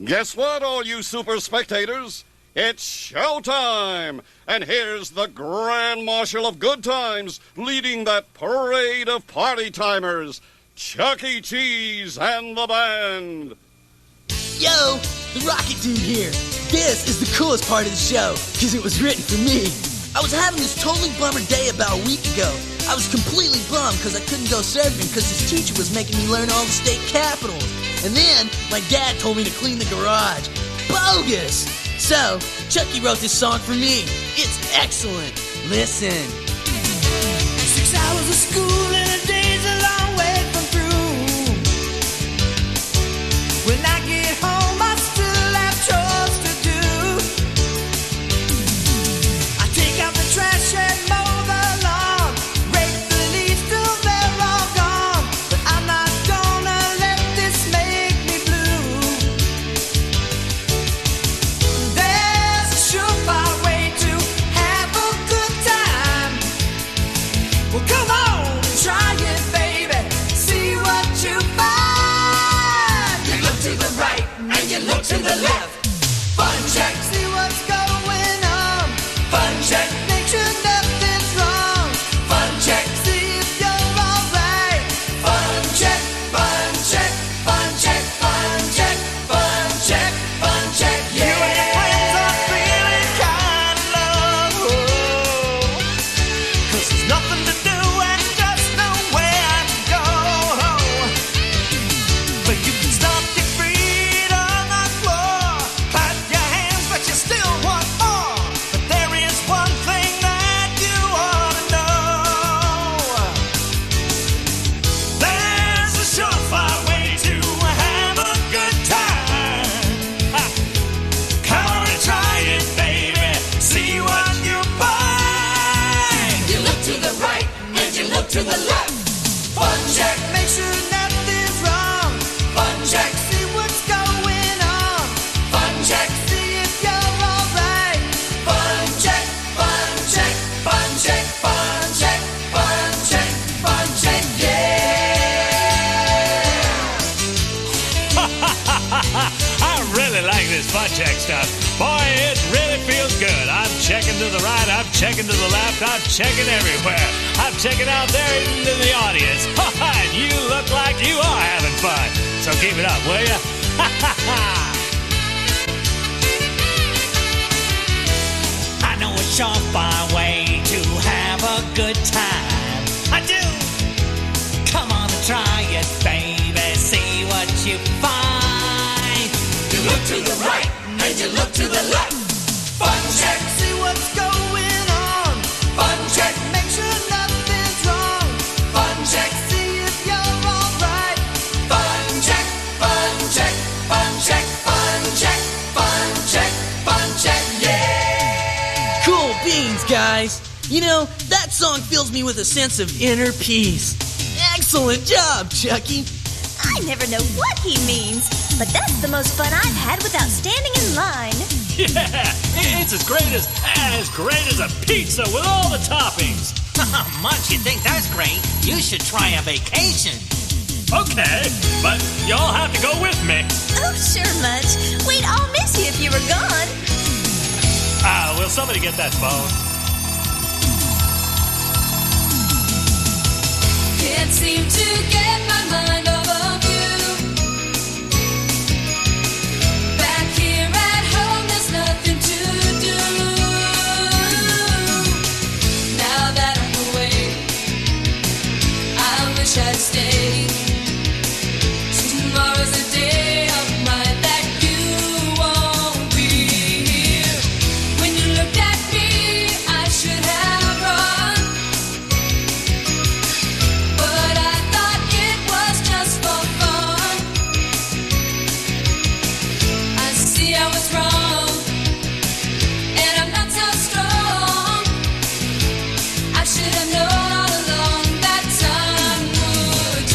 Guess what, all you super spectators? It's showtime! And here's the Grand Marshal of Good Times leading that parade of party timers, Chuck E. Cheese and the band. Yo, the Rocket Dude here. This is the coolest part of the show, because it was written for me. I was having this totally bummer day about a week ago. I was completely bummed because I couldn't go surfing because this teacher was making me learn all the state capitals. And then my dad told me to clean the garage. Bogus! So, Chucky wrote this song for me. It's excellent. Listen. 6 hours of school and a day's a long way from through. When I get home, I still have chores to do. I take out the trash and mow the lawn, rake the leaves till they're all gone. But I'm not gonna let this make me blue. There's a surefire way to have a good time. Well, come on, try it, baby. See what you find. You look to the right and you look to the left. Fun check, see what's going on. Fun check, make sure nothing's wrong. Fun check, see if you're alright. Fun check, fun check, fun check, fun check, fun check, fun check, yeah. You and your friends are feeling kind of low, 'cause there's nothing to do and just nowhere to go. But you can stomp your feet on the floor, clap your hands, but you still want more. But there is one thing that you ought to know. There's a surefire way to have a good time. Ha. Come on and try it, baby. See what you find. You look to the right and you look to the left. Fun check, make sure nothing's wrong. Fun check, see what's going on. Fun check, see if you're alright. Fun check, fun check, fun check, fun check, fun check, fun check, yeah. I really like this fun check stuff. Boy, it really feels good. I'm checking to the right, I'm checking to the left, I'm checking everywhere. I'm checking out there into the audience. And you look like you are having fun. So keep it up, will you? I know a surefire way to have a good time. I do. Come on and try it, baby. See what you find. You look to the right and you look to the left. Fun check, see what's going on. Fun check, make sure nothing's wrong. Fun check, see if you're alright. Fun check, fun check, fun check, fun check, fun check, fun check, yeah. Cool beans, guys. You know, that song fills me with a sense of inner peace. Excellent job, Chucky. I never know what he means, but that's the most fun I've had without standing in line. Yeah, it's as great as a pizza with all the toppings. Munch, you think that's great? You should try a vacation. Okay, but y'all have to go with me. Oh, sure, Munch. We'd all miss you if you were gone. Will somebody get that phone? Can't seem to get my mind off of you. Back here at home, there's nothing to do. Now that I'm away, I wish I'd stay. Tomorrow's a day of mine that you won't be here. When you looked at me, I should have run. But I thought it was just for fun. I see I was wrong, and I'm not so strong. I should have known all along that time would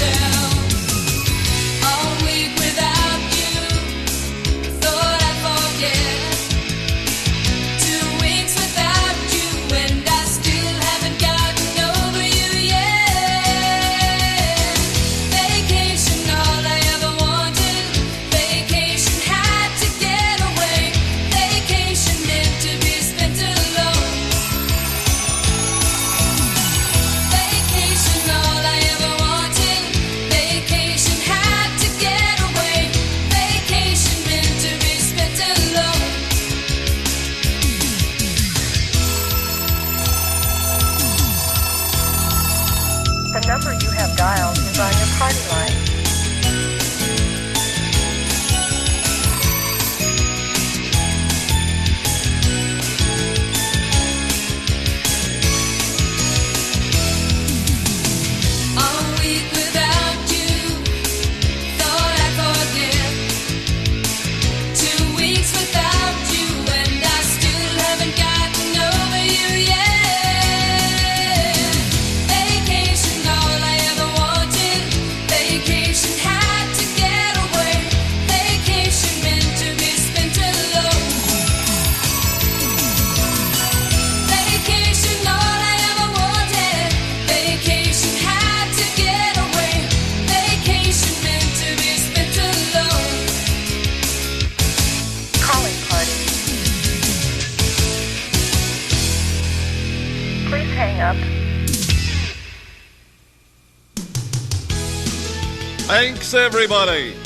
Thanks, everybody.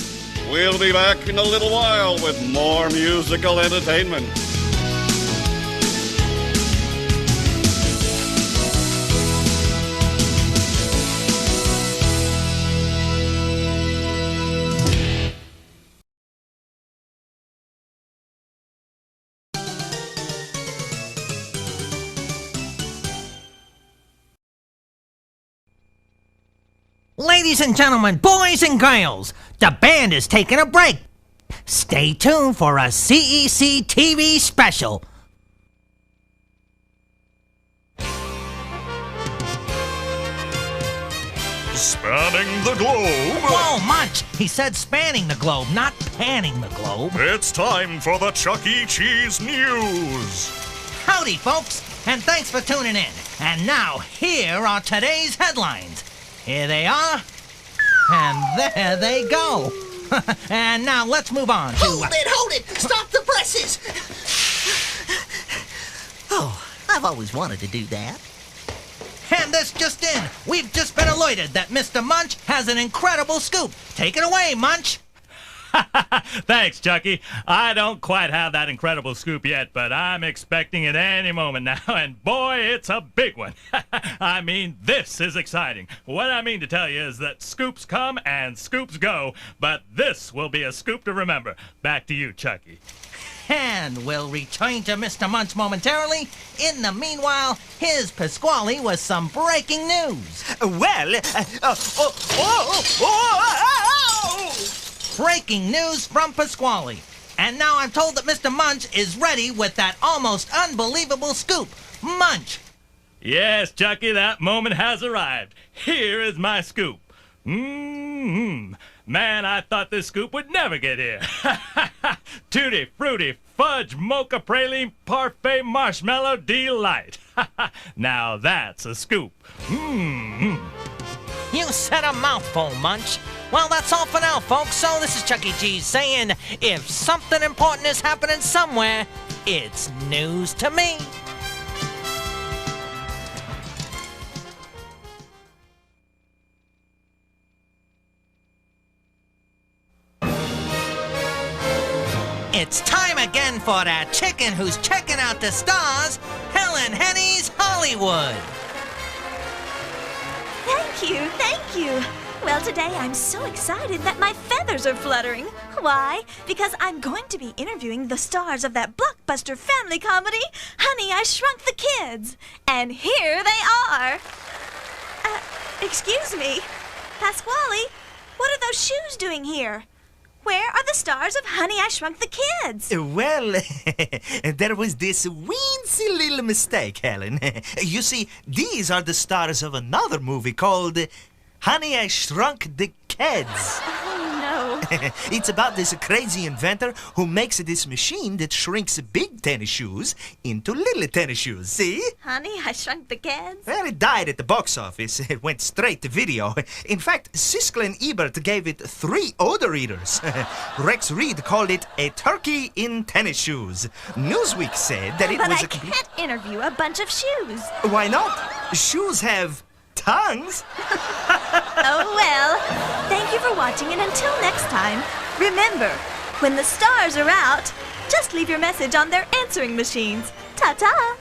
We'll be back in a little while with more musical entertainment. Ladies and gentlemen, boys and girls, the band is taking a break. Stay tuned for a CEC TV special. Spanning the globe. Whoa, Munch! He said spanning the globe, not panning the globe. It's time for the Chuck E. Cheese News. Howdy, folks, and thanks for tuning in. And now, here are today's headlines. Here they are, and there they go. And now let's move on to... Hold it! Stop the presses! Oh, I've always wanted to do that. And this just in, we've just been alerted that Mr. Munch has an incredible scoop. Take it away, Munch. Thanks, Chucky. I don't quite have that incredible scoop yet, but I'm expecting it any moment now, and boy, it's a big one. I mean, this is exciting. What I mean to tell you is that scoops come and scoops go, but this will be a scoop to remember. Back to you, Chucky. And we'll return to Mr. Munch momentarily. In the meanwhile, here's Pasquale with some breaking news. Breaking news from Pasquale. And now I'm told that Mr. Munch is ready with that almost unbelievable scoop. Munch! Yes, Chucky, that moment has arrived. Here is my scoop. Man, I thought this scoop would never get here. Tutti Frutti Fudge Mocha Praline Parfait Marshmallow Delight. Now that's a scoop. You said a mouthful, Munch. Well, that's all for now, folks. So this is Chuck E. Cheese saying, if something important is happening somewhere, it's news to me. It's time again for that chicken who's checking out the stars, Helen Henny's Hollywood. Thank you. Well, today I'm so excited that my feathers are fluttering. Why? Because I'm going to be interviewing the stars of that blockbuster family comedy, Honey, I Shrunk the Kids. And here they are. Excuse me. Pasquale, what are those shoes doing here? Where are the stars of Honey, I Shrunk the Kids? Well, there was this weensy little mistake, Helen. You see, these are the stars of another movie called Honey, I Shrunk the Kids. Oh, no. It's about this crazy inventor who makes this machine that shrinks big tennis shoes into little tennis shoes, see? Honey, I Shrunk the Kids? Well, it died at the box office. It went straight to video. In fact, Siskel and Ebert gave it 3 odor eaters. Rex Reed called it a turkey in tennis shoes. Newsweek said that it But was I can't interview a bunch of shoes. Why not? Shoes have tongues. Oh, well. Thank you for watching, and until next time, remember, when the stars are out, just leave your message on their answering machines. Ta-ta!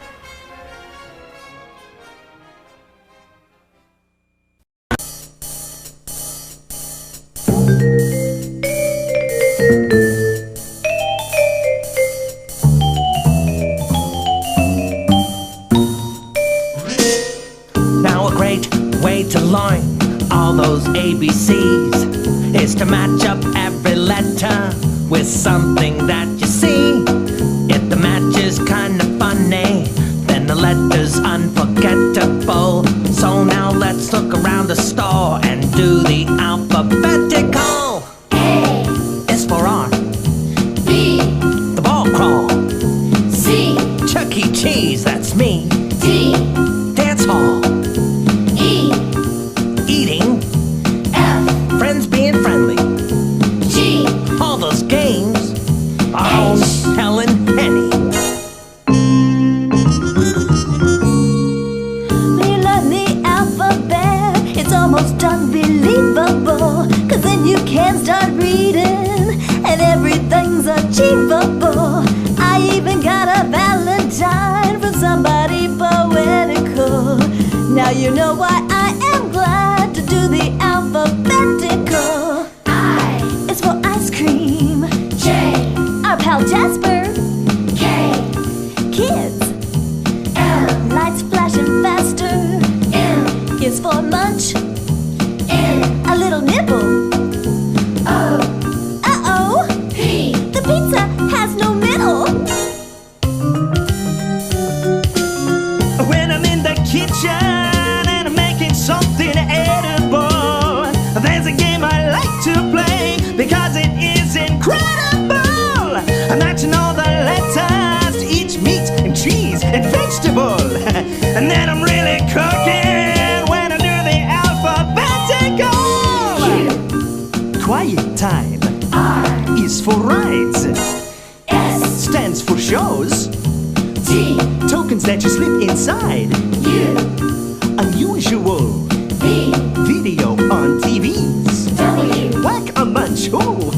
Now a great way to learn all those ABCs is to match up every letter with something that you see. If the match is kinda funny, then the letter's unforgettable. So now let's look around the store and do the alphabetical. A is for art. B, the ball crawl. C, Chuck E. Cheese, that's me. D, dance hall. E, eating. F, friends being friendly. G, all those games are on Helen Henny. We learn the alphabet. It's almost unbelievable. 'Cause in reading, and everything's achievable. I even got a Valentine from somebody poetical. Now you know why I am glad to do the alphabetical. I is for ice cream. J, our pal Jasper. K, kids. L, lights flashing faster. M is for munch. N, a little nibble. O, uh-oh. P, the pizza has no middle. When I'm in the kitchen and I'm making something edible, there's a game I like to play because it is incredible. I'm matching all the letters to each meat and cheese and vegetable. And then I'm really cooking when I do the alphabetical. Quiet time. R is for rides. S stands for shows. T, tokens that you slip inside. U, unusual. V, video on TVs. W, whack a munch. Ooh,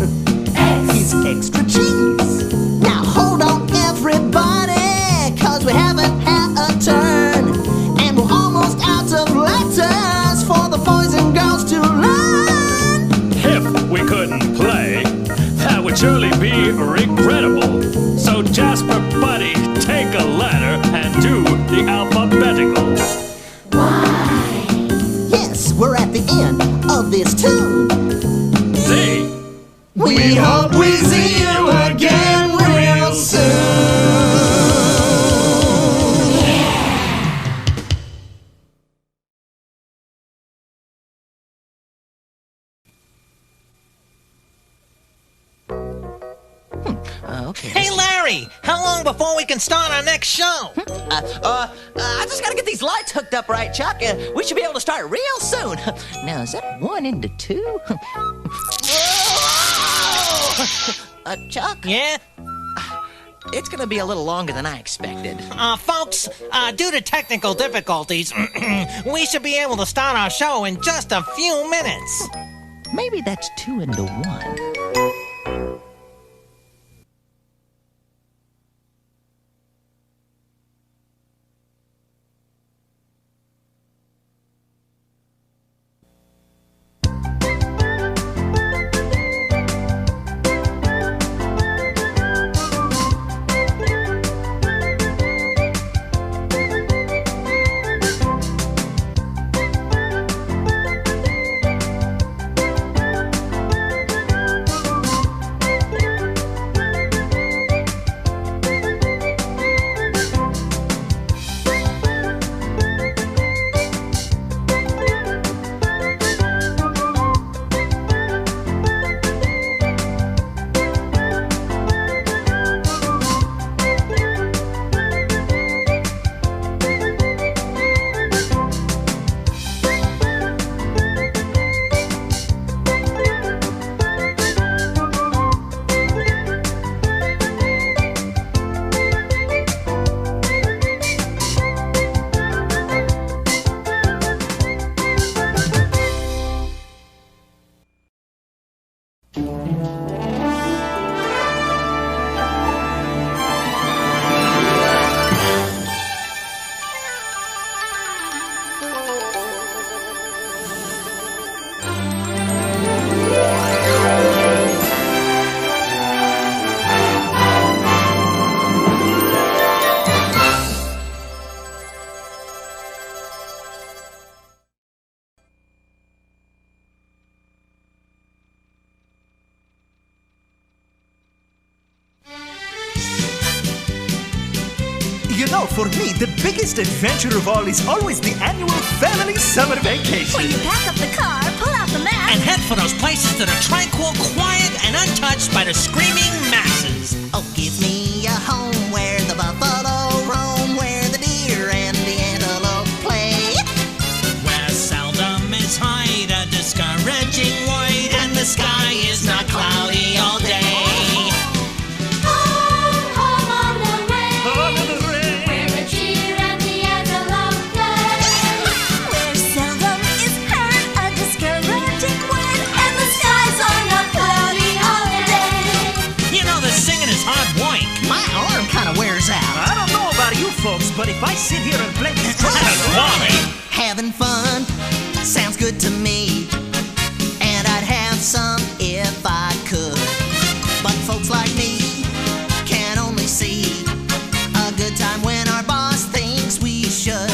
X is extra cheese. Now hold on, everybody, cause we haven't had a turn. And we're almost out of letters for the boys and girls to learn. If we couldn't play, that would surely be regrettable. So Jasper, buddy, take a letter and do the alphabetical. Yes, we're at the end of this tune. Z. We hope we see you again real soon. Okay. Hey, Larry, how long before we can start our next show? I just gotta get these lights hooked up right, Chuck. We should be able to start real soon. Now, is that 1 into 2? Chuck? Yeah? It's gonna be a little longer than I expected. Folks, due to technical difficulties, we should be able to start our show in just a few minutes. Maybe that's 2 into 1. You know, for me, the biggest adventure of all is always the annual family summer vacation. When you pack up the car, pull out the map, And head for those places that are tranquil, quiet, and untouched by the screaming masses. Oh, give me a home where the buffalo roam, where the deer and the antelope play. Where seldom is hide a discouraging white, and the sky is not cloudy all day. where seldom is heard a discouraging wind, and the skies are not cloudy if I sit here and play this drum. Having fun sounds good to me, and I'd have some if I could. But folks like me can only see a good time when our boss thinks we should.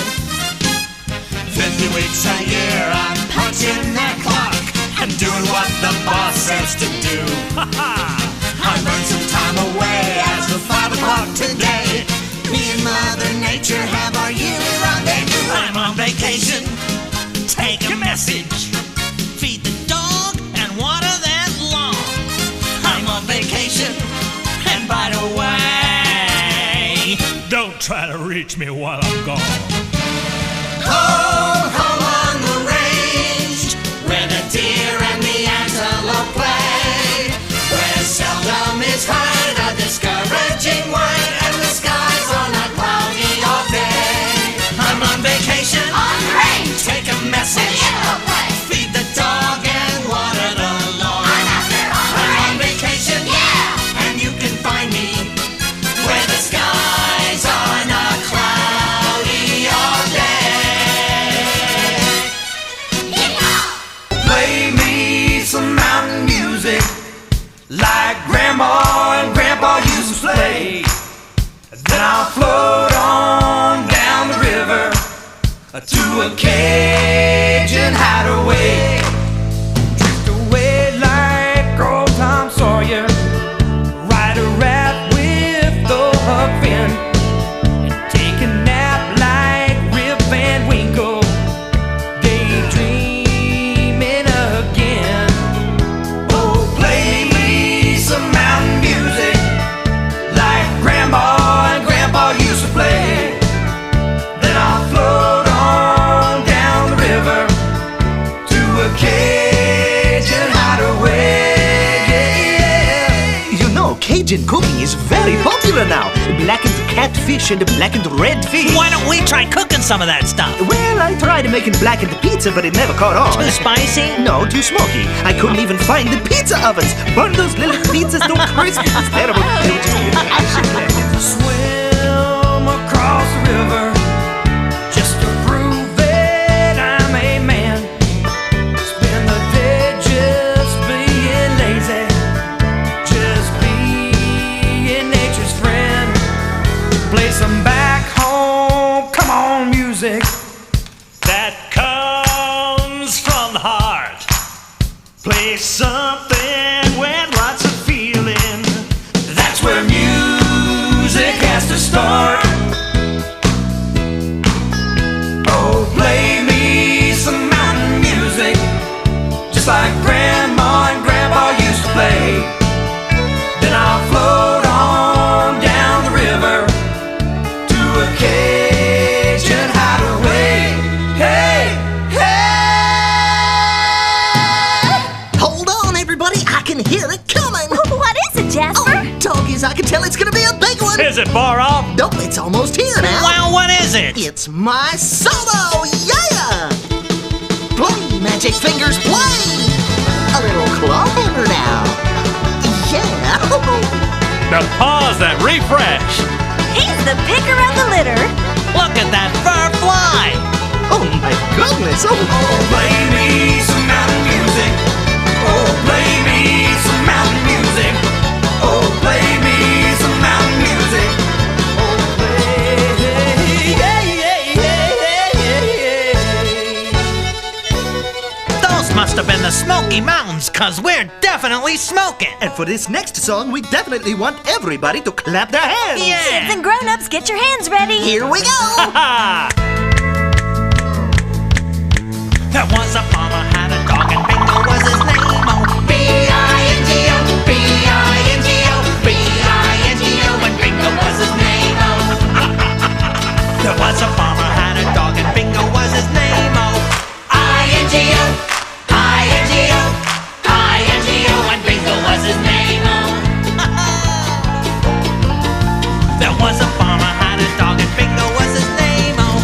50 weeks a year, I'm punching that clock and doing what the boss says to do. I burned some time away as of 5 o'clock today. Me and Mother Nature have our yearly rendezvous. I'm on vacation. Take a message. Feed the dog and water that lawn. I'm on vacation. And by the way, Don't try to reach me while I'm gone. Home on the range, where the deer and the antelope play, where seldom is heard a discouraging word, and the skies are not cloudy all day. I'm on vacation. On the range, Take a message. feed the dog and water the lawn. I'm on vacation, and you can find me where the skies are not cloudy all day. Play me some mountain music like Grandma and Grandpa used to play. Then I'll float on down the river to a Cajun hideaway. Drift away like old Tom Sawyer, ride a raft with the Huck Finn, and take a nap like Rip Van Winkle, daydreaming again. Oh, play me some mountain music like Grandma and Grandpa used to play. Then I'll float on down the river to a Cajun hideaway. You know, Cajun cooking is very popular now. Blackened catfish and blackened redfish. Why don't we try cooking some of that stuff? Well, I tried making blackened pizza, but it never caught on. Too spicy? No, too smoky. I couldn't even find the pizza ovens. Burn those little pizzas to crisp. It's terrible. They were just ashy blackened. Swim across the river just to prove that I'm a man. Spend the day just being lazy, just being nature's friend. Play some back home, come on music. That comes from the heart. Play something with lots of feeling. That's where music has to start. Oh, play me some mountain music, just like Grandma and Grandpa used to play. Then I'll float on down the river to a Cajun hideaway. Hey, hey! Hold on, everybody, I can hear it coming. What is it, Jasper? Oh, doggies, I can tell it's gonna be a big one. Is it far off? Nope, it's almost here now. Well, what is it? It's my solo, yeah! Play, magic fingers, play! A little clover now. Yeah! Now pause and refresh. He's the picker of the litter. Look at that fur fly. Oh my goodness! Oh, Play me some mountain music. Oh, play me some mountain music. Oh, play me some mountain music. Oh, play, yeah, yeah, yeah, yeah. Those must have been the Smoky Mountains, 'cause we're definitely smoking. and for this next song, we definitely want everybody to clap their hands. Kids Yeah. and grown-ups, get your hands ready. Here we go! There was a farmer had a dog and Bingo was his name. Oh, B-I-N-G-O, B-I-N-G-O, B-I-N-G-O, and Bingo was his name. Oh, there was a farmer had a dog and Bingo was his name. Oh, I-N-G-O, I-N-G-O, I-N-G-O, and Bingo was his name. Oh, there was a farmer had a dog and Bingo was his name. Oh.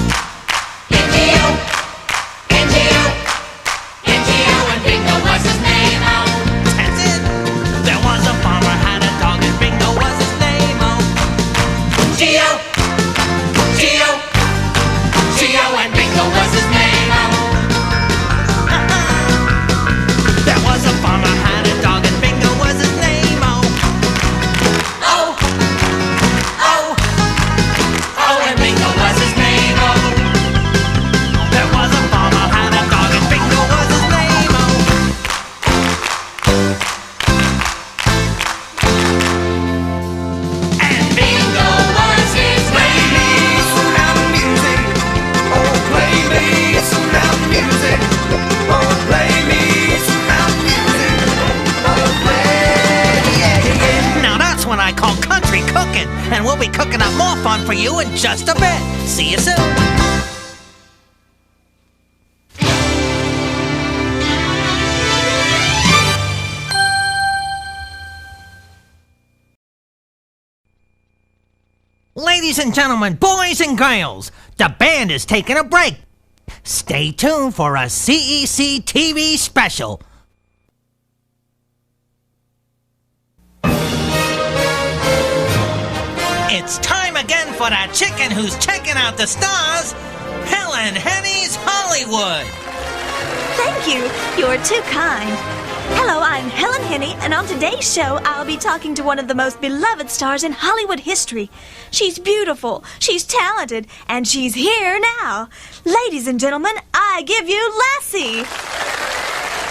just a bit. See you soon. Ladies and gentlemen, boys and girls, the band is taking a break. Stay tuned for a CEC TV special. It's time again for that chicken who's checking out the stars, Helen Henny's Hollywood. Thank you. You're too kind. Hello, I'm Helen Henny, and on today's show, I'll be talking to one of the most beloved stars in Hollywood history. She's beautiful, she's talented, and she's here now. Ladies and gentlemen, I give you Lassie.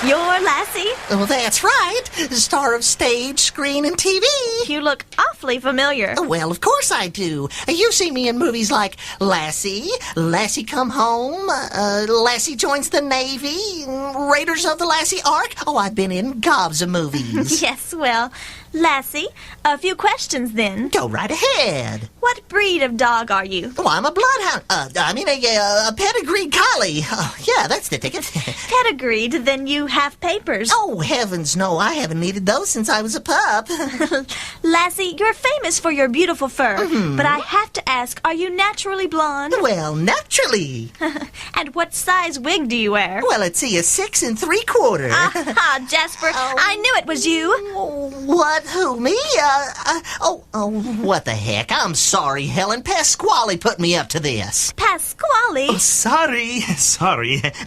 You're Lassie? Oh, that's right. Star of stage, screen, and TV. You look awfully familiar. Well, of course I do. You've seen me in movies like Lassie, Lassie Come Home, Lassie Joins the Navy, Raiders of the Lassie Ark. Oh, I've been in gobs of movies. Yes, well, Lassie, a few questions then. Go right ahead. What breed of dog are you? Oh, I'm a bloodhound. A pedigreed collie. Oh, yeah, that's the ticket. Pedigreed, then you have papers. Oh, heavens no, I haven't needed those since I was a pup. Lassie, you're famous for your beautiful fur, but I have to ask, are you naturally blonde? Well, naturally. And what size wig do you wear? Well, it's a 6 3/4. Ah, Jasper, I knew it was you. What? Who? Me? What the heck? I'm sorry, Helen. Pasquale put me up to this. Pasquale? Oh, sorry.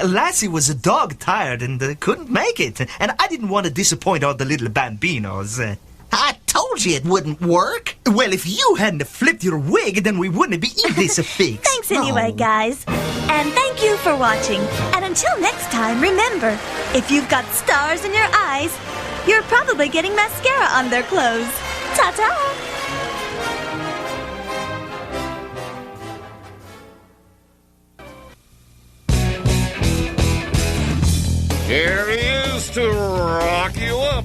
Lassie was dog-tired and couldn't make it. And I didn't want to disappoint all the little bambinos. I told you it wouldn't work. Well, if you hadn't flipped your wig, then we wouldn't be in this fix. Thanks anyway, guys. And thank you for watching. And until next time, remember, if you've got stars in your eyes, you're probably getting mascara on their clothes. Ta-ta! Here he is to rock you up.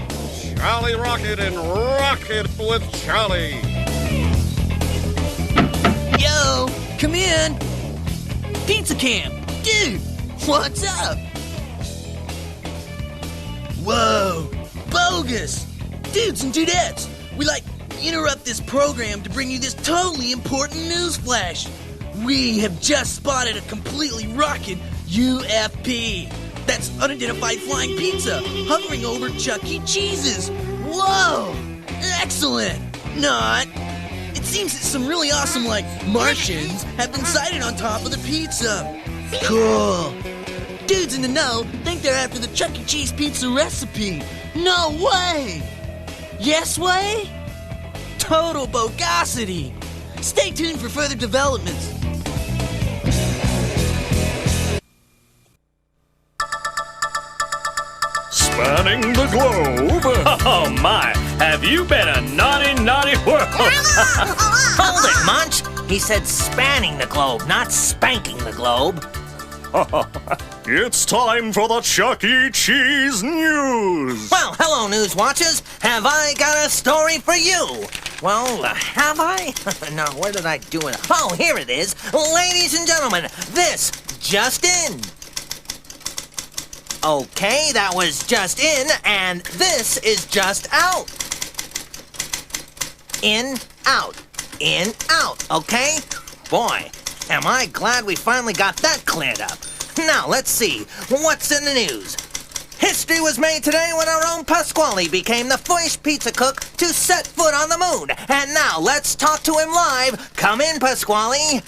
Charlie Rocket and Rocket with Charlie. Yo, come in. Pizza Camp. Dude, what's up? Whoa, bogus. Dudes and dudettes, we interrupt this program to bring you this totally important news flash. We have just spotted a completely rockin' UFP. That's unidentified flying pizza hovering over Chuck E. Cheese's. Whoa! Excellent! Not. It seems that some really awesome, Martians have been sighted on top of the pizza. Cool. Dudes in the know think they're after the Chuck E. Cheese pizza recipe. No way! Yes way? Total bogosity. Stay tuned for further developments. Spanning the globe. Oh my, have you been a naughty, naughty world? Hold it, Munch. He said spanning the globe, not spanking the globe. It's time for the Chuck E. Cheese news. Well, hello, news watchers. Have I got a story for you? Well, have I? No, where did I do it? Oh, here it is. Ladies and gentlemen, this just in. Okay, that was just in, and this is just out. In, out, okay? Boy, am I glad we finally got that cleared up. Now, let's see, what's in the news? History was made today when our own Pasquale became the first pizza cook to set foot on the moon. And now, let's talk to him live. Come in, Pasquale.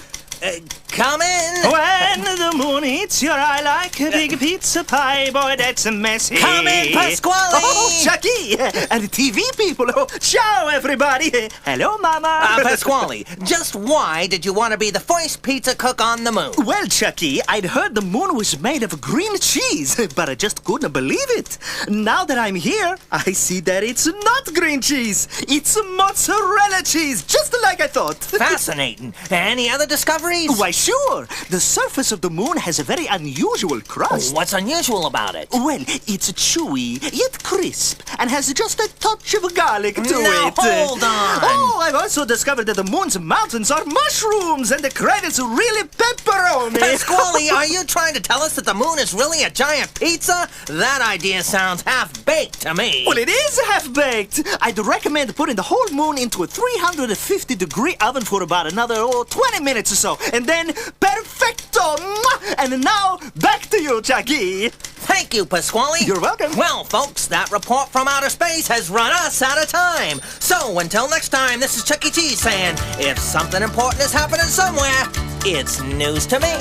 Come in. When the moon hits your eye like a big pizza pie, boy, that's a messy. Come in, Pasquale. Oh, Chucky. And TV people. Oh, ciao, everybody. Hello, Mama. Pasquale, just why did you want to be the first pizza cook on the moon? Well, Chucky, I'd heard the moon was made of green cheese, but I just couldn't believe it. Now that I'm here, I see that it's not green cheese. It's mozzarella cheese, just like I thought. Fascinating. Any other discoveries? Why, Sure. The surface of the moon has a very unusual crust. What's unusual about it? Well, it's chewy, yet crisp, and has just a touch of garlic to Now, it. hold on. Oh, I've also discovered that the moon's mountains are mushrooms, and the credit's really pepperoni. Pasquale, are you trying to tell us that the moon is really a giant pizza? That idea sounds half-baked to me. Well, it is half-baked. I'd recommend putting the whole moon into a 350-degree oven for about another 20 minutes or so, and then perfecto! Mwah! And now, back to you, Chucky. Thank you, Pasquale. You're welcome. Well, folks, that report from outer space has run us out of time. So, until next time, this is Chuck E. Cheese saying, if something important is happening somewhere, it's news to me.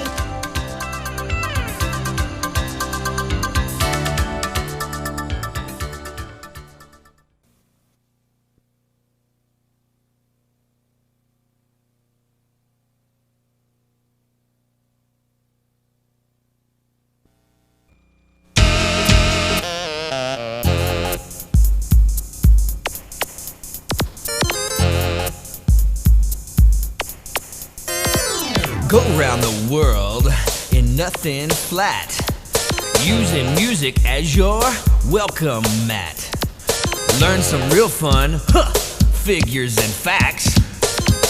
Go round the world in nothing flat, using music as your welcome mat. Learn some real fun, figures and facts,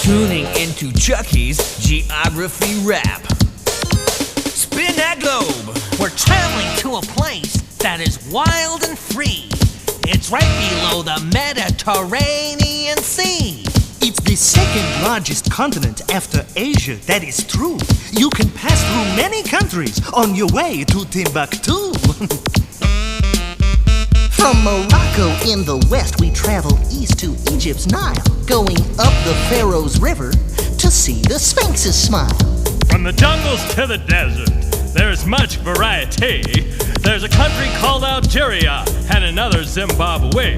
tuning into Chucky's Geography Rap. Spin that globe. We're traveling to a place that is wild and free. It's right below the Mediterranean Sea. It's the second largest continent after Asia, that is true. You can pass through many countries on your way to Timbuktu. From Morocco in the west, we travel east to Egypt's Nile, going up the Pharaoh's River to see the Sphinx's smile. From the jungles to the desert, there's much variety. There's a country called Algeria and another Zimbabwe.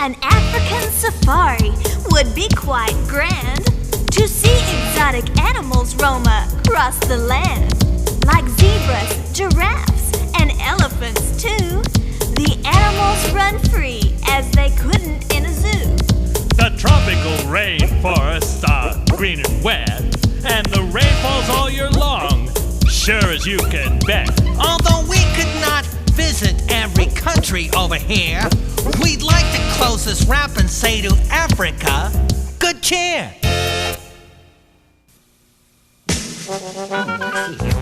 An African safari would be quite grand to see exotic animals roam across the land. Like zebras, giraffes, and elephants too. The animals run free as they couldn't in a zoo. The tropical rainforests are green and wet, and the rain falls all year long, sure as you can bet. Although we could not visit every country over here, we'd like to close this rap and say to Africa, good cheer.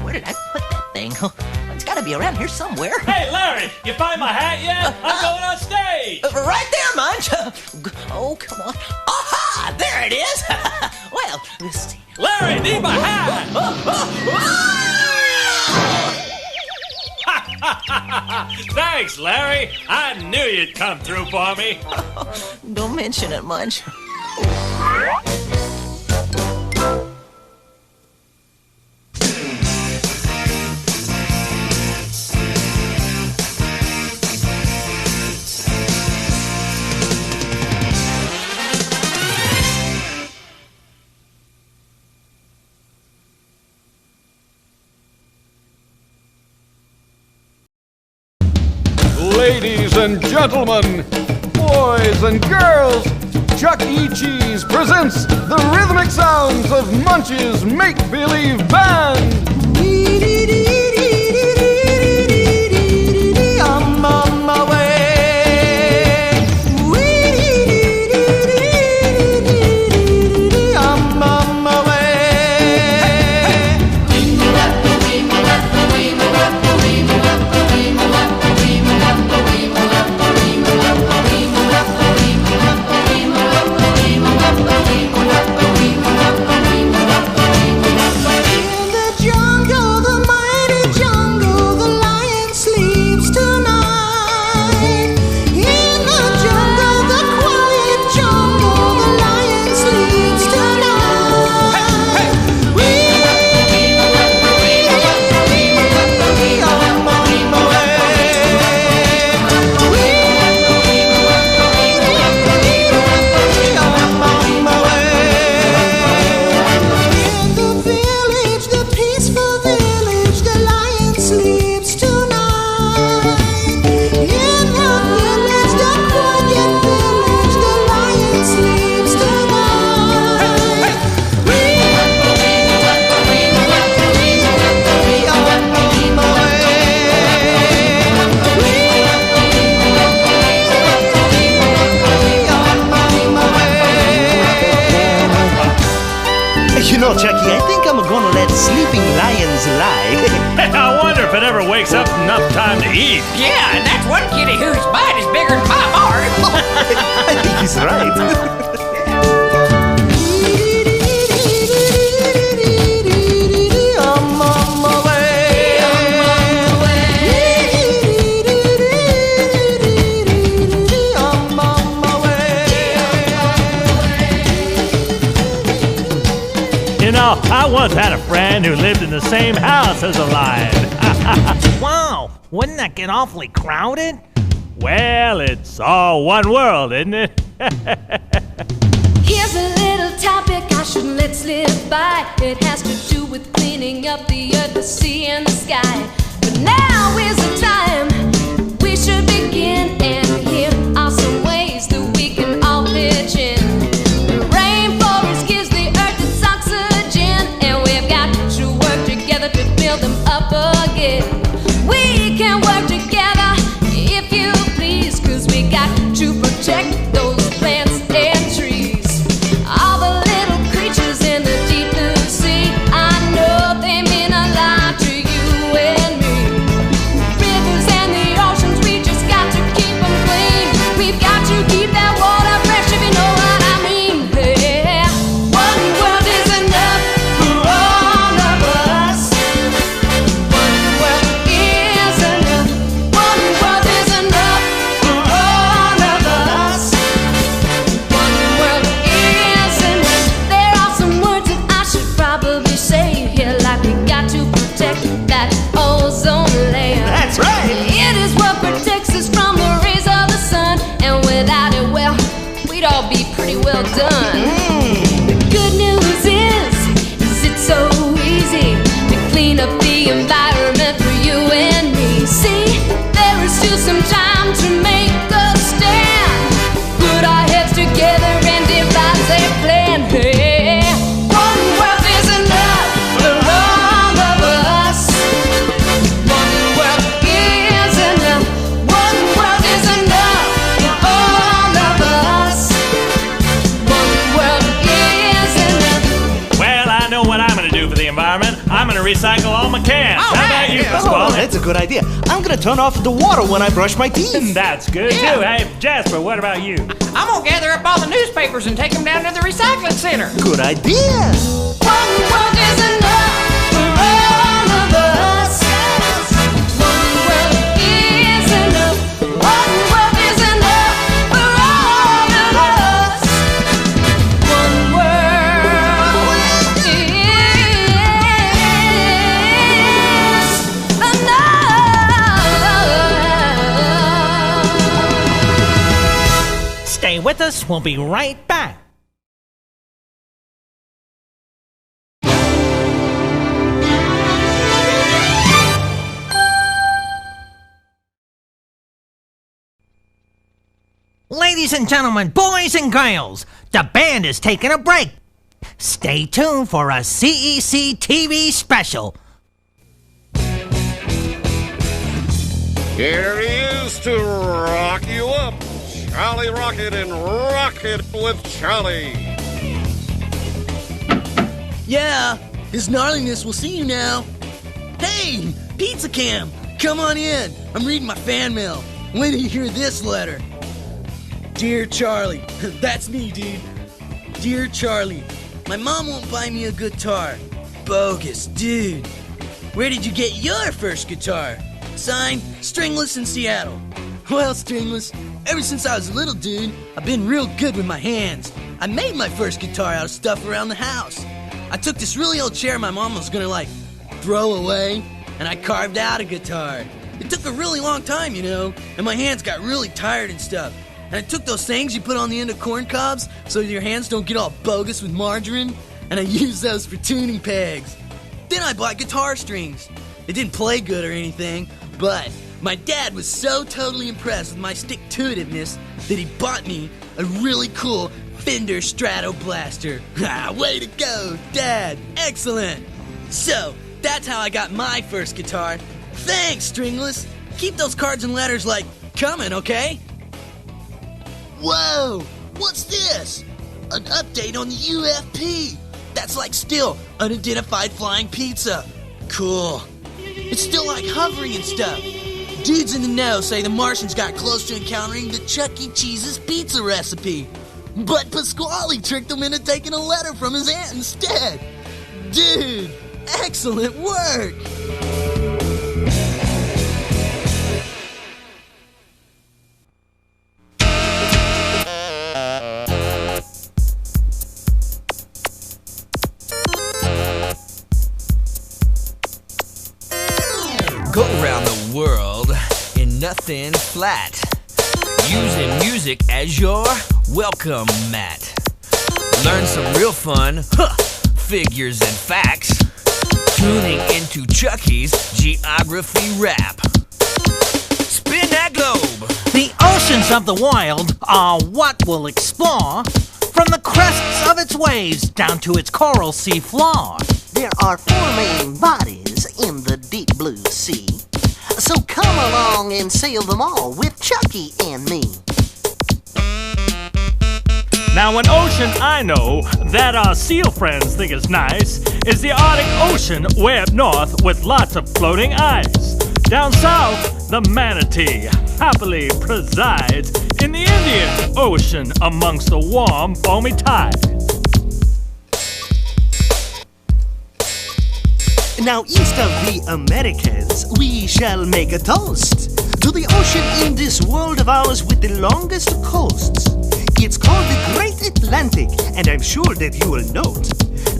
Where did I put that thing? It's gotta be around here somewhere. Hey, Larry, you find my hat yet? I'm going on stage. Right there, Munch. Oh, come on. Aha! There it is. Well, let's see. Larry, need my hat. Thanks, Larry. I knew you'd come through for me. Don't mention it, Munch. Ladies and gentlemen, boys and girls, Chuck E. Cheese presents the rhythmic sounds of Munch's Make-Believe Band. I'm on my way. I'm on my way. In the jungle. gonna let sleeping lions lie. I wonder if it ever wakes up enough time to eat. Yeah, and that's one kitty whose bite is bigger than my heart. I think he's right. You know, I once had a friend who lived in the same house as a lion. Wow, wouldn't that get awfully crowded? Well, it's all one world, isn't it? Here's a little topic I shouldn't let slip by. It has to do with cleaning up the earth, the sea, and the sky. But now is the time we should begin, and here are some ways that we can all pitch in. The rainforest gives the earth its oxygen, and we've got to work together to build them up again. We can work together if you please, 'cause we got to protect those plants and trees. All the little creatures in the deep blue sea, I know they mean a lot to you and me. Rivers and the oceans, we just got to keep them clean. We've got to keep that water fresh, if you know what I mean. Yeah. One world is enough for all of us. One world is enough. One world is enough for all of us. One world is enough. There are some words that I should probably say here, like we got to protect that ozone layer. That's right. It is what protects us from the rays of the sun, and without it, well, we'd all be pretty well done. The good news is it's so easy to clean up the environment for you and me. See, there is still some time to make a stand. Put our heads together and devise a plan. Hey, one world is enough for all of us. One world is enough. One world is enough for all of us. One world is enough. Well, I know what I'm gonna do for the environment. I'm gonna recycle all my cans. How about you, Oh, Pasquale? that's a good idea. I'm gonna turn off the water when I brush my teeth. That's good too. Hey, Jasper, what about you? I'm gonna gather up all the newspapers and take them down to the recycling center. Good idea. One world is enough for all of us. One world is enough. One world is enough for all of us. One world is enough. Stay with us, we'll be right back. Ladies and gentlemen, boys and girls, the band is taking a break. Stay tuned for a CEC TV special. Here he is to rock you up, Charlie Rocket and Rocket with Charlie. Yeah, His Gnarliness will see you now. Hey, Pizza Cam, come on in. I'm reading my fan mail. Wait till you hear this letter. Dear Charlie, that's me, dude. Dear Charlie, my mom won't buy me a guitar. Bogus, dude. Where did you get your first guitar? Signed, Stringless in Seattle. Well, Stringless, ever since I was a little dude, I've been real good with my hands. I made my first guitar out of stuff around the house. I took this really old chair my mom was gonna, throw away, and I carved out a guitar. It took a really long time, you know, and my hands got really tired and stuff. And I took those things you put on the end of corn cobs so your hands don't get all bogus with margarine, and I used those for tuning pegs. Then I bought guitar strings. It didn't play good or anything, but my dad was so totally impressed with my stick-to-itiveness that he bought me a really cool Fender Strato Blaster. Way to go, Dad! Excellent! So, that's how I got my first guitar. Thanks, Stringless! Keep those cards and letters, coming, okay? Whoa! What's this? An update on the UFP! That's like still unidentified flying pizza. Cool. It's still like hovering and stuff. Dudes in the know say the Martians got close to encountering the Chuck E. Cheese's pizza recipe. But Pasquale tricked them into taking a letter from his aunt instead. Dude, excellent work! Go around the world in nothing flat, using music as your welcome mat. Learn some real fun, figures and facts, tuning into Chucky's Geography Rap. Spin that globe! The oceans of the wild are what we'll explore, from the crests of its waves down to its coral sea floor. There are 4 main bodies in the deep blue sea. So come along and sail them all with Chucky and me. Now, an ocean I know that our seal friends think is nice is the Arctic Ocean way up north with lots of floating ice. Down south, the manatee happily presides in the Indian Ocean amongst the warm, foamy tides. Now, east of the Americas, we shall make a toast to the ocean in this world of ours with the longest coasts. It's called the Great Atlantic, and I'm sure that you will note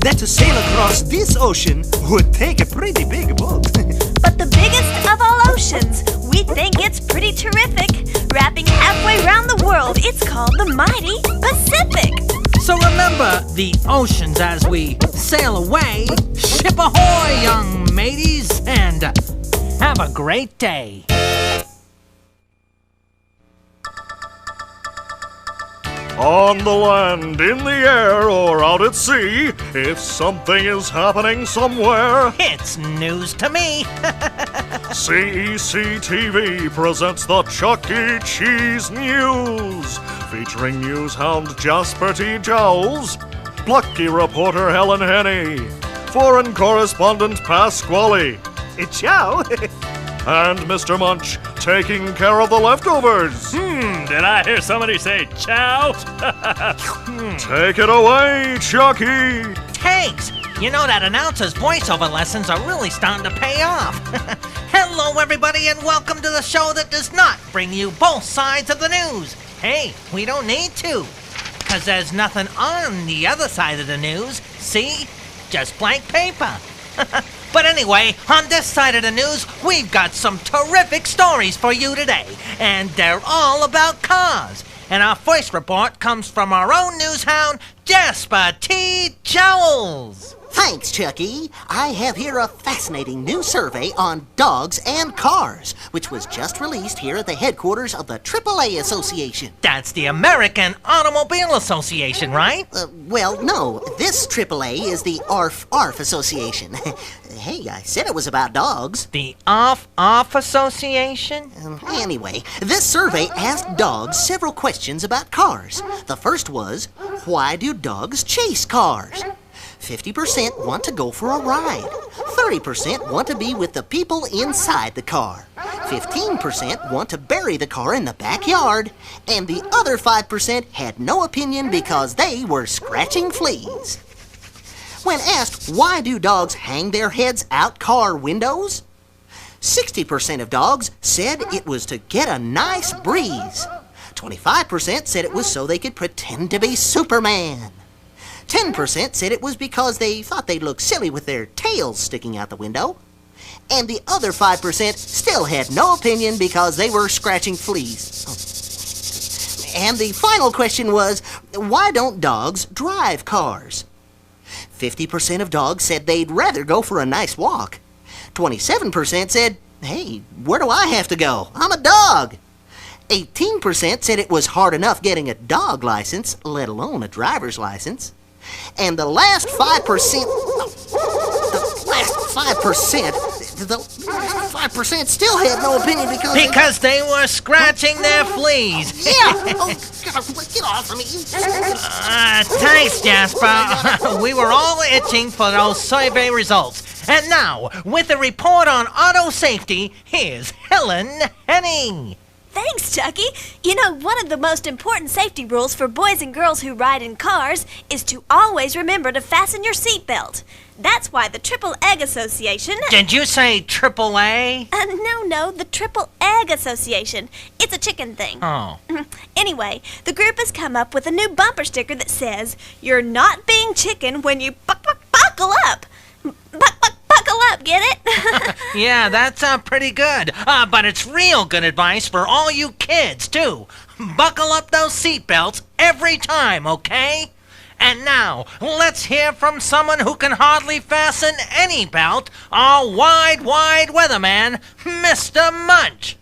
that to sail across this ocean would take a pretty big boat. But the biggest of all oceans, we think it's pretty terrific. Wrapping halfway around the world, it's called the mighty Pacific. So remember the oceans as we sail away. Ship ahoy, young mateys, and have a great day. On the land, in the air, or out at sea, if something is happening somewhere, it's news to me. CEC TV presents the Chuck E. Cheese News, featuring news hound Jasper T. Jowls, plucky reporter Helen Henney, foreign correspondent Pasquale, Ciao, and Mr. Munch taking care of the leftovers. Did I hear somebody say chow? Take it away, Chucky. Thanks. You know that announcer's voiceover lessons are really starting to pay off. Hello, everybody, and welcome to the show that does not bring you both sides of the news. Hey, we don't need to, because there's nothing on the other side of the news. See? Just blank paper. But anyway, on this side of the news, we've got some terrific stories for you today, and they're all about cars. And our first report comes from our own news hound, Jasper T. Jowls. Thanks, Chucky. I have here a fascinating new survey on dogs and cars, which was just released here at the headquarters of the AAA Association. That's the American Automobile Association, right? Well, no. This AAA is the ARF Association. Hey, I said it was about dogs. The ARF Association? Anyway, this survey asked dogs several questions about cars. The first was, why do dogs chase cars? 50% want to go for a ride. 30% want to be with the people inside the car. 15% want to bury the car in the backyard. And the other 5% had no opinion because they were scratching fleas. When asked why do dogs hang their heads out car windows, 60% of dogs said it was to get a nice breeze. 25% said it was so they could pretend to be Superman. 10% said it was because they thought they'd look silly with their tails sticking out the window. And the other 5% still had no opinion because they were scratching fleas. And the final question was, why don't dogs drive cars? 50% of dogs said they'd rather go for a nice walk. 27% said, hey, where do I have to go? I'm a dog. 18% said it was hard enough getting a dog license, let alone a driver's license. And the last 5%, the 5% still had no opinion Because they were scratching their fleas. Yeah! Oh, get off of me. Thanks, Jasper. We were all itching for those survey results. And now, with a report on auto safety, here's Helen Henning. Thanks, Chucky. You know, one of the most important safety rules for boys and girls who ride in cars is to always remember to fasten your seatbelt. That's why the Triple Egg Association... Did you say Triple A? No, the Triple Egg Association. It's a chicken thing. Oh. Anyway, the group has come up with a new bumper sticker that says, "You're not being chicken when you buckle up." Buckle up, get it? Yeah, that's pretty good. But it's real good advice for all you kids, too. Buckle up those seatbelts every time, okay? And now, let's hear from someone who can hardly fasten any belt, our wide weatherman, Mr. Munch.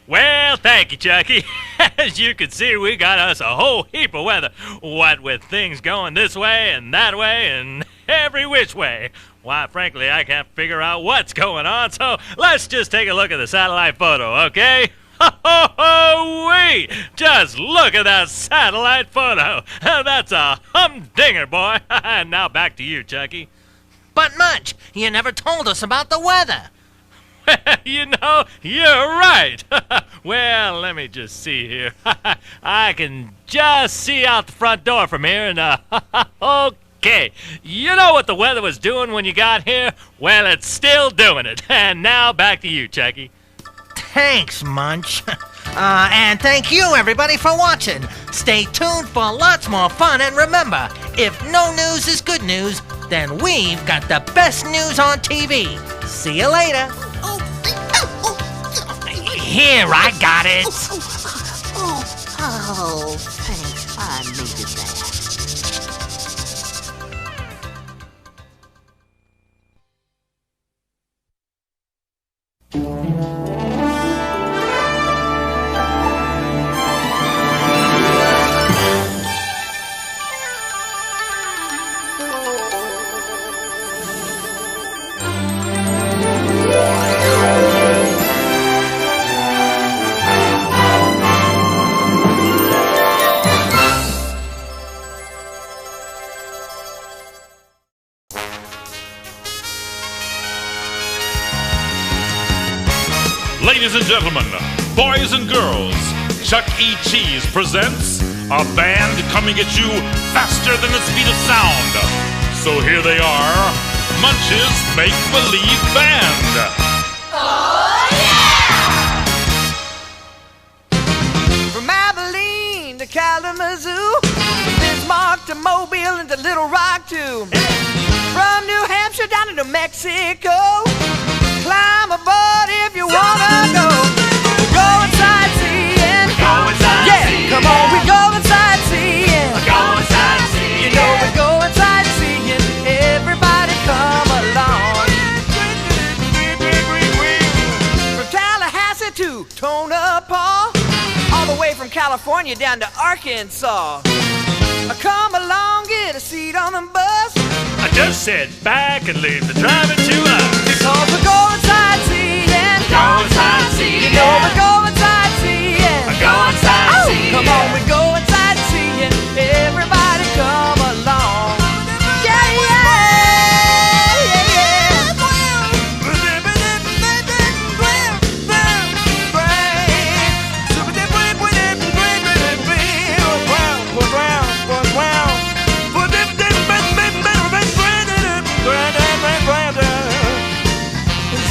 Well, thank you, Chucky. As you can see, we got us a whole heap of weather. What with things going this way and that way and every which way. Why, frankly, I can't figure out what's going on, so let's just take a look at the satellite photo, okay? Ho-ho-ho-wee! Just look at that satellite photo. That's a humdinger, boy. Now back to you, Chucky. But Munch, you never told us about the weather. You know, you're right. Well, let me just see here. I can just see out the front door from here, and okay. You know what the weather was doing when you got here? Well, it's still doing it. And now back to you, Chucky. Thanks, Munch. And thank you, everybody, for watching. Stay tuned for lots more fun, and remember, if no news is good news, then we've got the best news on TV. See you later. Here, I got it. Oh, thanks. I needed that. Ladies and gentlemen, boys and girls, Chuck E. Cheese presents a band coming at you faster than the speed of sound. So here they are, Munch's Make-Believe Band. Oh, yeah! From Abilene to Kalamazoo, Bismarck to Mobile and to Little Rock too. From New Hampshire down to New Mexico, climb aboard if you wanna go. We're going sightseeing. We're going sightseeing. Yeah, come on, we're going sightseeing. We're going sightseeing. You know we're going sightseeing. Everybody come along. From Tallahassee to Tonopah, all the way from California down to Arkansas. Come along, get a seat on the bus. I just sit back and leave the driving to us. Because we're going sightseeing. Going sightseeing. You know we're going sightseeing. Going sightseeing. Oh, come on, we're going sightseeing. Everybody come along. Yeah, yeah, yeah, yeah. Because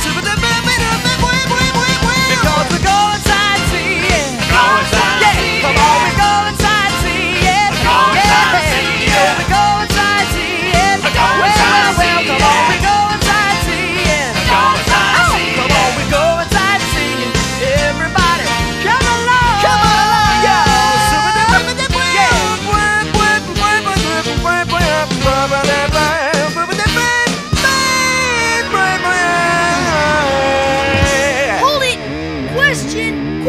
we're going sightseeing. Going sightseeing. Yeah, come on, we're going sightseeing. Going Yeah, sightseeing. you know we're going sightseeing. Going Well, sightseeing. come on, we're going sightseeing. Going sightseeing. Come on, we're going sightseeing. Everybody, come along. Come along, yeah. Hold it! Question!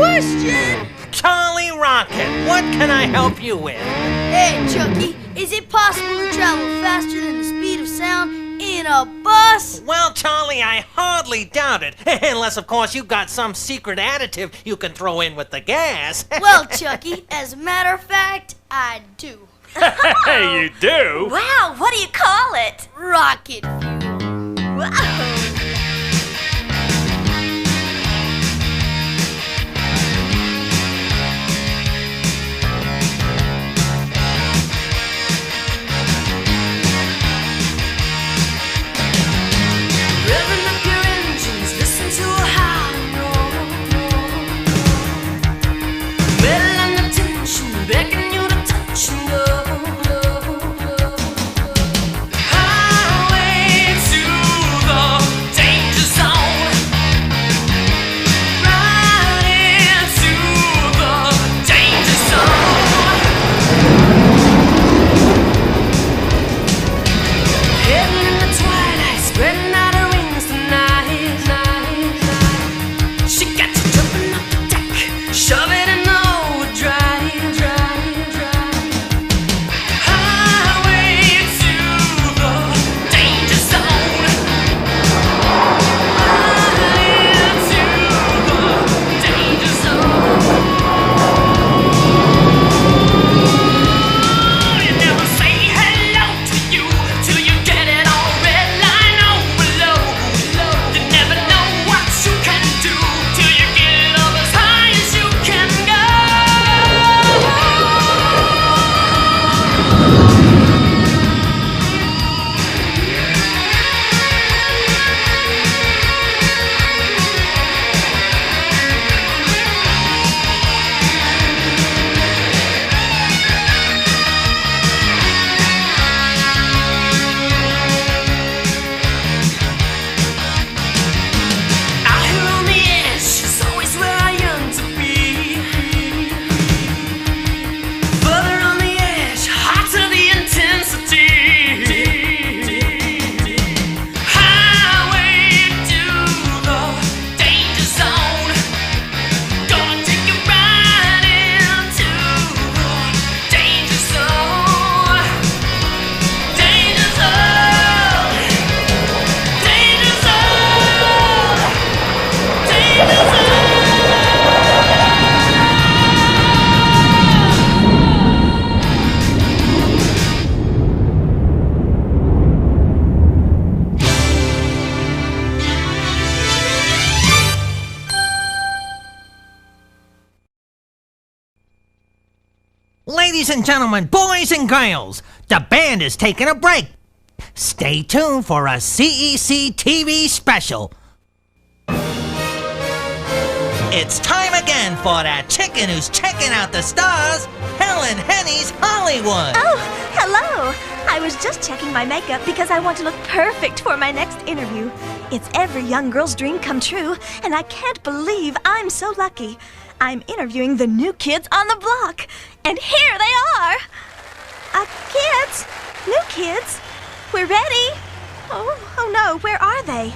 Charlie Rocket, what can I help you with? Hey, Chucky, is it possible to travel faster than the speed of sound In a bus? Well, Charlie, I hardly doubt it. Unless, of course, you've got some secret additive you can throw in with the gas. Well, Chucky, as a matter of fact, I do. Hey, you do? Wow, what do you call it? Rocket. Wow. Revving up your engines, listen to a high roar. Metal and attention, begging you to touch and go. Highway to the danger zone. Right into the danger zone. Heading in the twilight, spreading out her wings tonight. She got you jumping off the deck, shove it in the overdrive. Highway to the danger zone. Right into the danger zone. You never say hello to you till you get it all red line overload. You never know what you can do till you get it up as high as you can go. Out here on the edge is always where I yearn to be. Further on the edge, hotter the intensity. Highway to the danger zone. Gonna take you right into the danger zone. Danger zone. Danger zone. Danger zone. Ladies and gentlemen, boys and girls, the band is taking a break. Stay tuned for a CEC TV special. It's time again for that chicken who's checking out the stars, Helen Henny's Hollywood. Oh, hello. I was just checking my makeup because I want to look perfect for my next interview. It's every young girl's dream come true, and I can't believe I'm so lucky. I'm interviewing the new kids on the block, and here they are. Kids, new kids, we're ready. Oh no, where are they?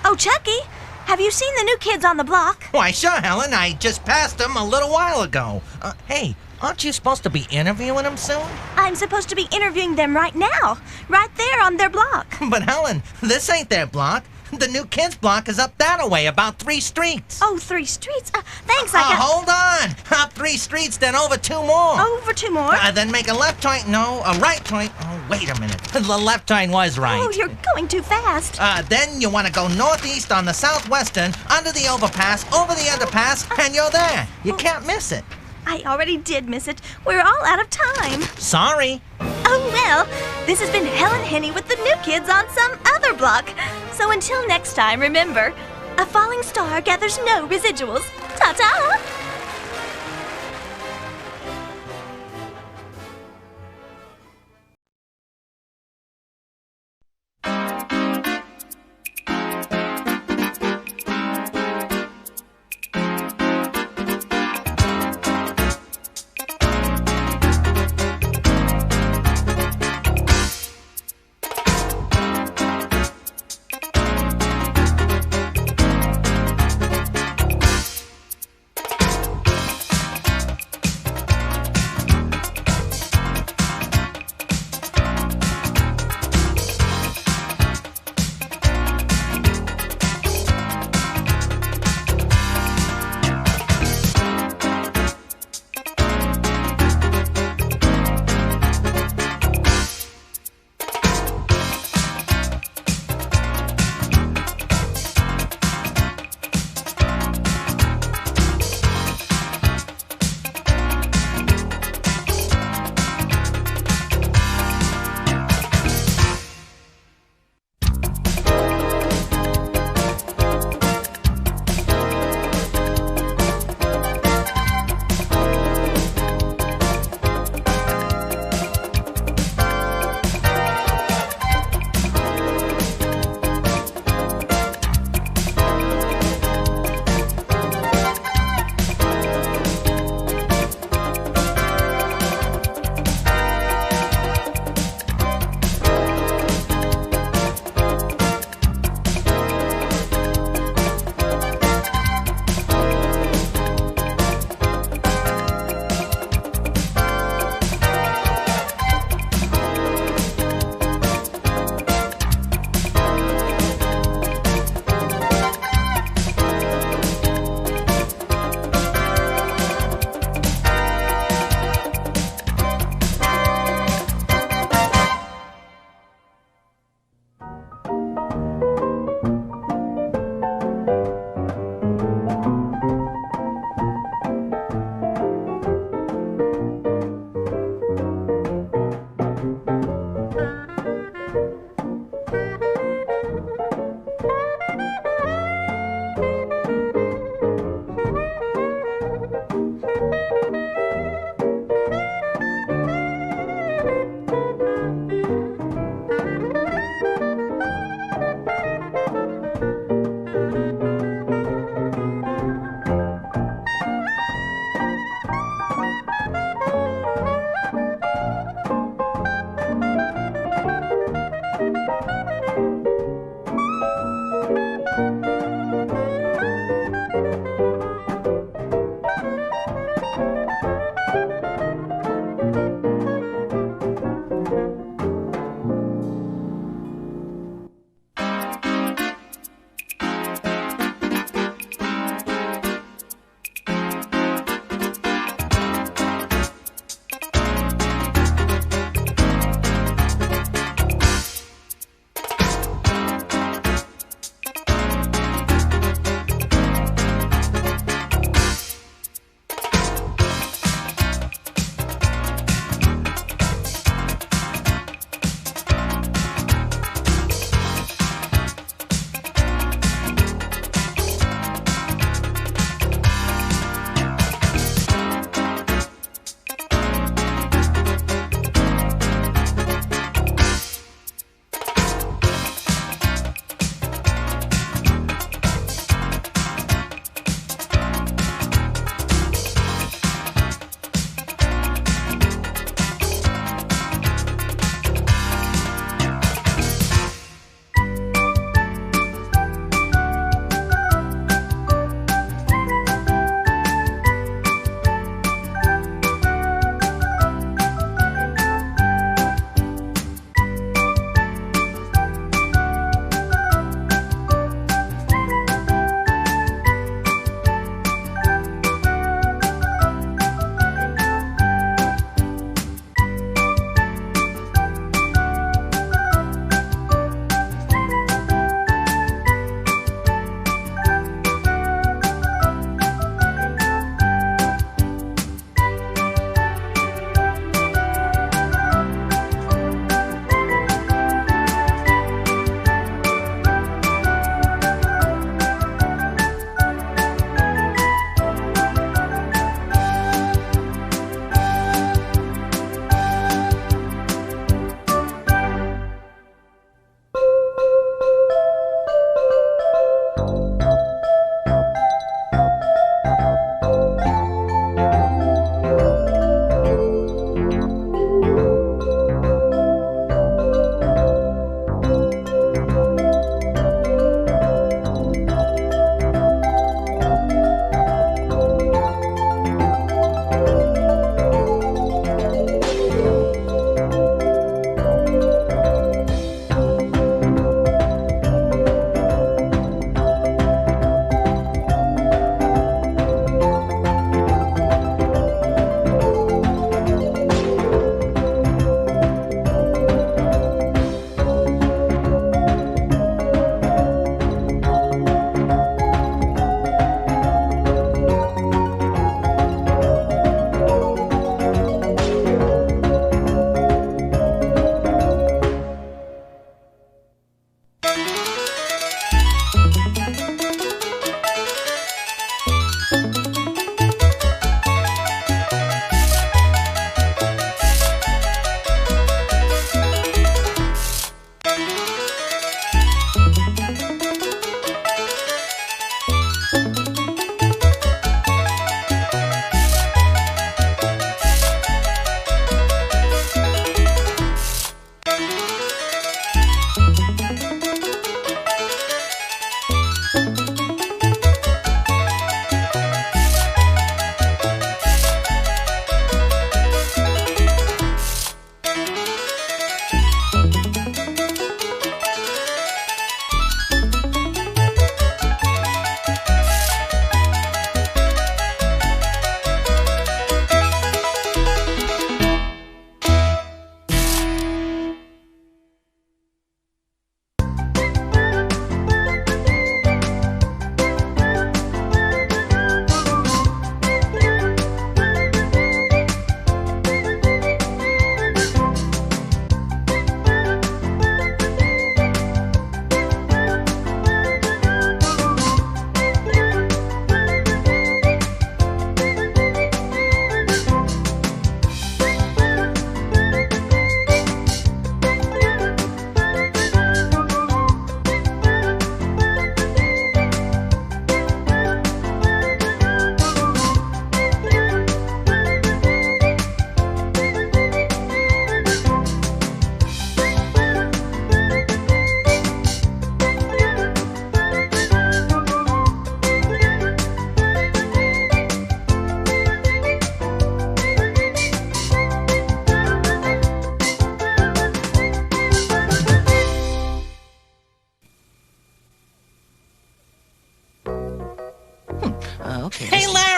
Oh, Chucky, have you seen the new kids on the block? Why, sure, Helen. I just passed them a little while ago. Hey, aren't you supposed to be interviewing them soon? I'm supposed to be interviewing them right now, right there on their block. But Helen, this ain't their block. The new kids' block is up that way, about 3 streets. Oh, 3 streets? Thanks, I got... Hold on. Up 3 streets, then over 2 more. Over 2 more? Then make a left turn. No, a right turn. Oh, wait a minute. The left turn was right. Oh, you're going too fast. Then you want to go northeast on the southwestern, under the overpass, over the underpass, and you're there. You can't miss it. I already did miss it. We're all out of time. Sorry. Oh, well, this has been Helen Henny with the new kids on some other block. So until next time, remember, a falling star gathers no residuals. Ta-ta!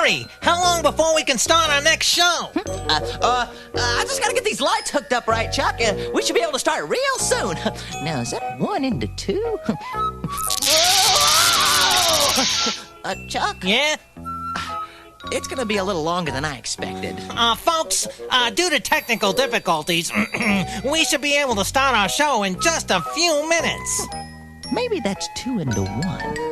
hurry! How long before we can start our next show? I just gotta get these lights hooked up right, Chuck. We should be able to start real soon. Now, is that 1 into 2? Chuck? Yeah? It's gonna be a little longer than I expected. Folks, due to technical difficulties, we should be able to start our show in just a few minutes. Maybe that's 2 into 1.